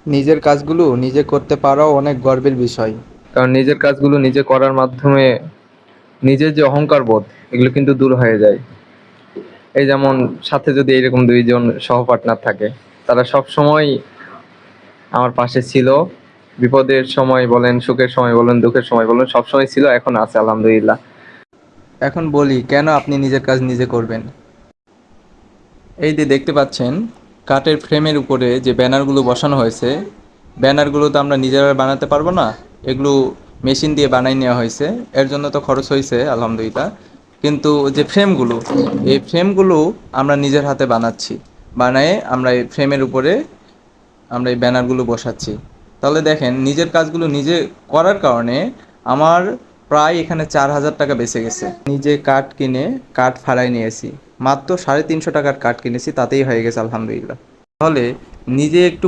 নিজের কাজগুলো নিজে করতে পারাও অনেক গর্বের বিষয়। কারণ নিজের কাজগুলো নিজে করার মাধ্যমে নিজের যে অহংকার বোধ এগুলো কিন্তু দূর হয়ে যায়। এই যেমন সাথে যদি এরকম দুইজন সহপার্টনার থাকে, তারা সব সময় আমার পাশে ছিল, বিপদের সময় বলেন, সুখের সময় বলেন, দুঃখের সময় বলেন, সবসময় ছিল, এখন আছে আলহামদুলিল্লাহ। এখন বলি কেন আপনি নিজের কাজ নিজে করবেন। এই যে দেখতে পাচ্ছেন কাঠের ফ্রেমের উপরে যে ব্যানারগুলো বসানো হয়েছে, ব্যানারগুলো তো আমরা নিজেরা বানাতে পারবো না, এগুলো মেশিন দিয়ে বানাই নেওয়া হয়েছে। এর জন্য তো খরচ হয়েছে আলহামদুলিল্লাহ, কিন্তু যে ফ্রেমগুলো, এই ফ্রেমগুলো আমরা নিজের হাতে বানাচ্ছি, বানায়ে আমরা এই ফ্রেমের উপরে আমরা এই ব্যানারগুলো বসাচ্ছি। তাহলে দেখেন নিজের কাজগুলো নিজে করার কারণে আমার প্রায় এখানে 4,000 টাকা বেঁচে গেছে। নিজে কাঠ কিনে কাঠ ফাড়াই নিয়েছি, মাত্র 350 টাকার কাঠ কিনেছি, তাতেই হয়ে গেছে আলহামদুলিল্লাহ। তাহলে নিজে একটু